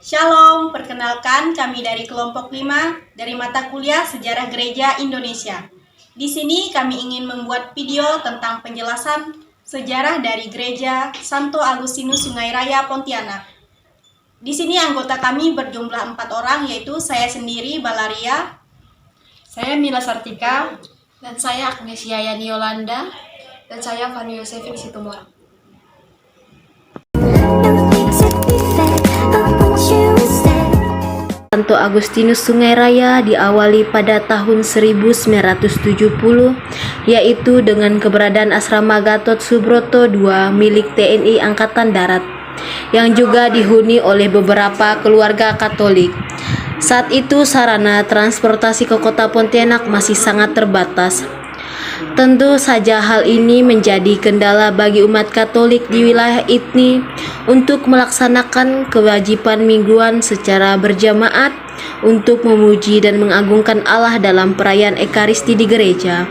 Shalom, perkenalkan kami dari kelompok 5 dari mata kuliah Sejarah Gereja Indonesia. Di sini kami ingin membuat video tentang penjelasan sejarah dari Gereja Santo Agustinus Sungai Raya Pontianak. Di sini anggota kami berjumlah 4 orang, yaitu saya sendiri, Balaria, saya Mila Sartika, dan saya Agnesia Yani Yolanda, dan saya Fani Yosefin Situmorang. Santo Agustinus Sungai Raya diawali pada tahun 1970, yaitu dengan keberadaan asrama Gatot Subroto II milik TNI Angkatan Darat, yang juga dihuni oleh beberapa keluarga Katolik. Saat itu sarana transportasi ke kota Pontianak masih sangat terbatas. Tentu saja hal ini menjadi kendala bagi umat Katolik di wilayah ini untuk melaksanakan kewajiban mingguan secara berjamaat untuk memuji dan mengagungkan Allah dalam perayaan Ekaristi di gereja,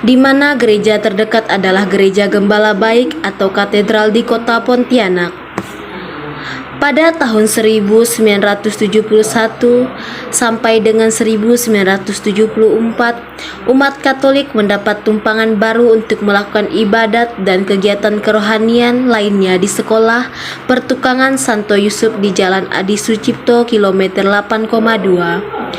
di mana gereja terdekat adalah Gereja Gembala Baik atau katedral di kota Pontianak. Pada tahun 1971 sampai dengan 1974, umat Katolik mendapat tumpangan baru untuk melakukan ibadat dan kegiatan kerohanian lainnya di sekolah pertukangan Santo Yusuf di Jalan Adi Sucipto kilometer 8,2.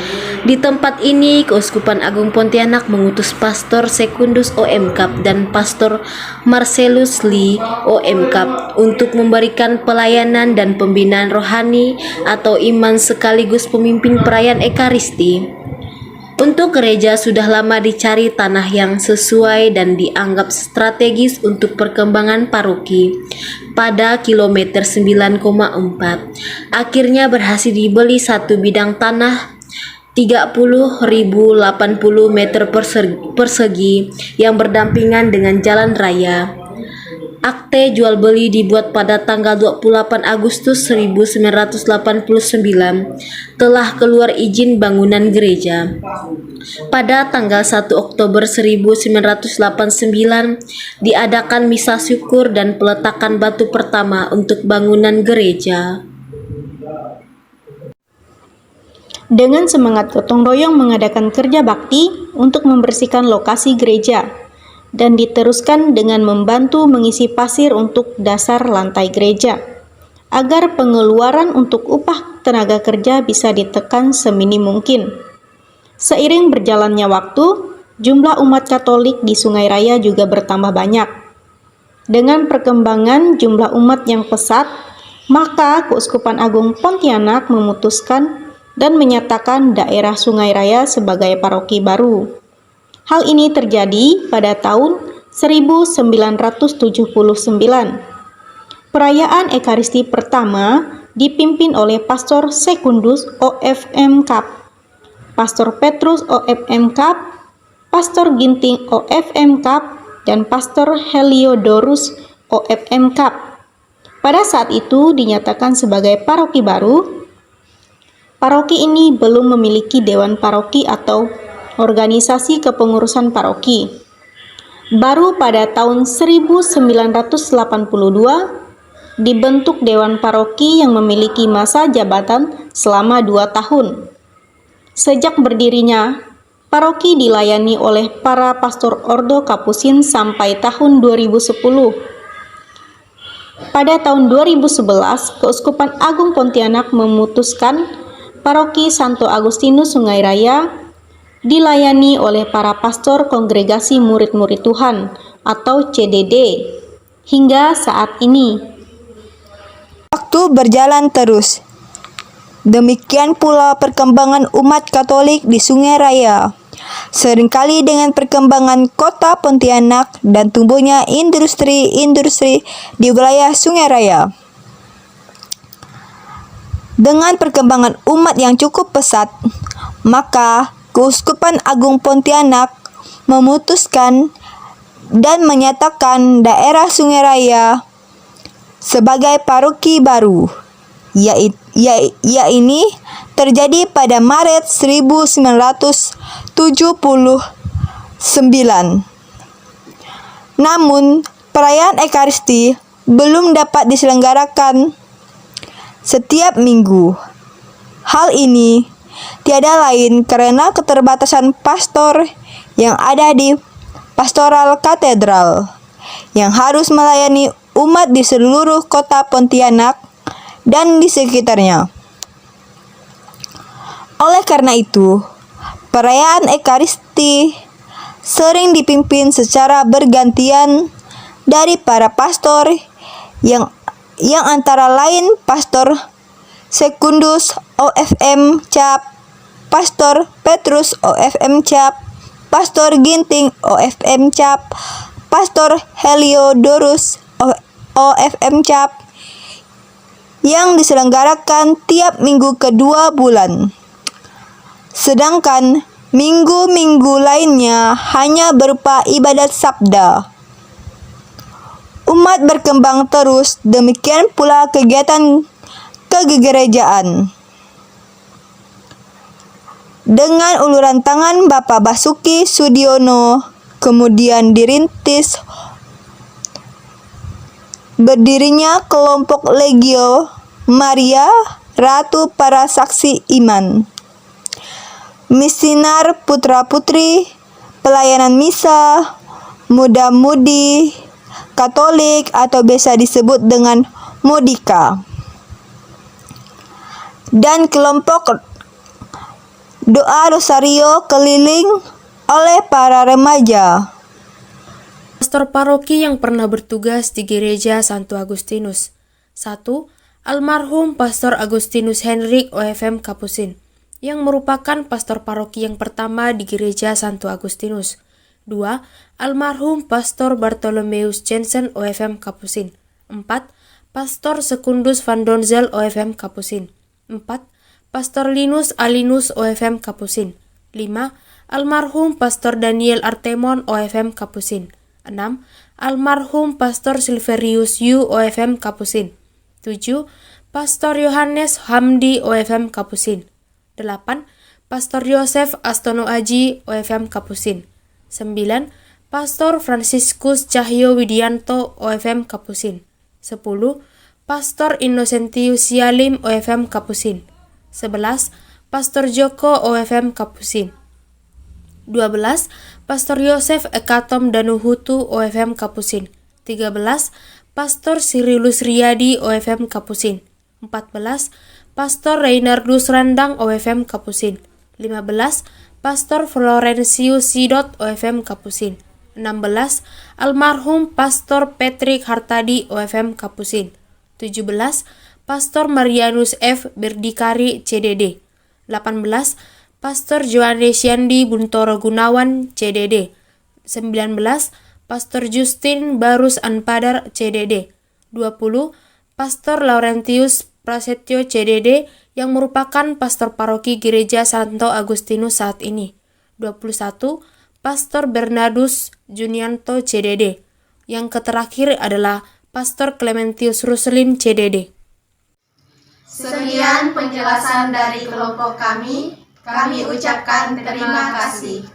Di tempat ini, Keuskupan Agung Pontianak mengutus Pastor Secundus O.M. Cap dan Pastor Marcellus Lee O.M. Cap untuk memberikan pelayanan dan pembinaan rohani atau iman sekaligus pemimpin perayaan Ekaristi. Untuk gereja sudah lama dicari tanah yang sesuai dan dianggap strategis untuk perkembangan paroki. Pada kilometer 9,4, akhirnya berhasil dibeli satu bidang tanah 30.080 meter persegi yang berdampingan dengan jalan raya. Akte jual beli dibuat pada tanggal 28 Agustus 1989. Telah keluar izin bangunan gereja. Pada tanggal 1 Oktober 1989 diadakan misa syukur dan peletakan batu pertama untuk bangunan gereja. dengan semangat gotong royong mengadakan kerja bakti untuk membersihkan lokasi gereja, dan diteruskan dengan membantu mengisi pasir untuk dasar lantai gereja, agar pengeluaran untuk upah tenaga kerja bisa ditekan seminim mungkin. Seiring berjalannya waktu, jumlah umat Katolik di Sungai Raya juga bertambah banyak. Dengan perkembangan jumlah umat yang pesat, maka Keuskupan Agung Pontianak memutuskan dan menyatakan daerah Sungai Raya sebagai paroki baru. Hal ini terjadi pada tahun 1979. Perayaan Ekaristi pertama dipimpin oleh Pastor Secundus O.F.M. Cap, Pastor Petrus O.F.M. Cap, Pastor Ginting O.F.M. Cap, dan Pastor Heliodorus O.F.M. Cap. Pada saat itu dinyatakan sebagai paroki baru. Paroki ini belum memiliki dewan paroki atau organisasi kepengurusan paroki. Baru pada tahun 1982 dibentuk dewan paroki yang memiliki masa jabatan selama 2 tahun. Sejak berdirinya, paroki dilayani oleh para pastor Ordo Kapusin sampai tahun 2010. Pada tahun 2011, Keuskupan Agung Pontianak memutuskan Paroki Santo Agustinus Sungai Raya dilayani oleh para pastor Kongregasi Murid-Murid Tuhan atau CDD hingga saat ini. Waktu berjalan terus. Demikian pula perkembangan umat Katolik di Sungai Raya. Seringkali dengan perkembangan kota Pontianak dan tumbuhnya industri-industri di wilayah Sungai Raya. Dengan perkembangan umat yang cukup pesat, maka Keuskupan Agung Pontianak memutuskan dan menyatakan daerah Sungai Raya sebagai paroki baru, ini terjadi pada Maret 1979. Namun, perayaan Ekaristi belum dapat diselenggarakan setiap minggu. Hal ini tiada lain karena keterbatasan pastor yang ada di Pastoral Katedral yang harus melayani umat di seluruh kota Pontianak dan di sekitarnya. Oleh karena itu, perayaan Ekaristi sering dipimpin secara bergantian dari para pastor yang antara lain Pastor Secundus OFM Cap, Pastor Petrus OFM Cap, Pastor Ginting OFM Cap, Pastor Heliodorus OFM Cap, yang diselenggarakan tiap minggu kedua bulan. Sedangkan minggu-minggu lainnya hanya berupa ibadat sabda. Umat berkembang terus, demikian pula kegiatan kegerejaan. Dengan uluran tangan Bapak Basuki Sudiono, kemudian dirintis berdirinya kelompok Legio Maria Ratu Para Saksi Iman, Misinar Putra-Putri, Pelayanan Misa, Muda-Mudi Katolik atau biasa disebut dengan Modika, dan kelompok Doa Rosario keliling oleh para remaja. Pastor paroki yang pernah bertugas di Gereja Santo Agustinus. 1. Almarhum Pastor Agustinus Henrik OFM Kapusin, yang merupakan pastor paroki yang pertama di Gereja Santo Agustinus. 2. Almarhum Pastor Bartolomeus Jensen OFM Kapusin. 4. Pastor Secundus Van Donzel OFM Kapusin. 4. Pastor Linus Alinus OFM Kapusin. 5. Almarhum Pastor Daniel Artemon OFM Kapusin. 6. Almarhum Pastor Silverius Yu OFM Kapusin. 7. Pastor Yohanes Hamdi OFM Kapusin. 8. Pastor Yosef Astono Aji OFM Kapusin. 9. Pastor Franciscus Cahyo Widianto OFM Kapusin. 10. Pastor Innocentius Sialim OFM Kapusin. 11. Pastor Joko OFM Kapusin. 12. Pastor Yosef Ekatom Danuhutu OFM Kapusin. 13. Pastor Sirilus Riyadi OFM Kapusin. 14. Pastor Reinardus Randang OFM Kapusin. 15. Pastor Florencius Sidot OFM Kapusin. 16. Almarhum Pastor Patrick Hartadi OFM Kapusin. 17. Pastor Marianus F. Berdikari CDD. 18. Pastor Johannes Yandi Buntoro Gunawan CDD. 19. Pastor Justin Barus Anpadar CDD. 20. Pastor Laurentius Prasetyo CDD yang merupakan pastor paroki Gereja Santo Agustinus saat ini. 21. Pastor Bernardus Junianto CDD. Yang terakhir adalah Pastor Clementius Ruslim CDD. Sekian penjelasan dari kelompok kami ucapkan terima kasih.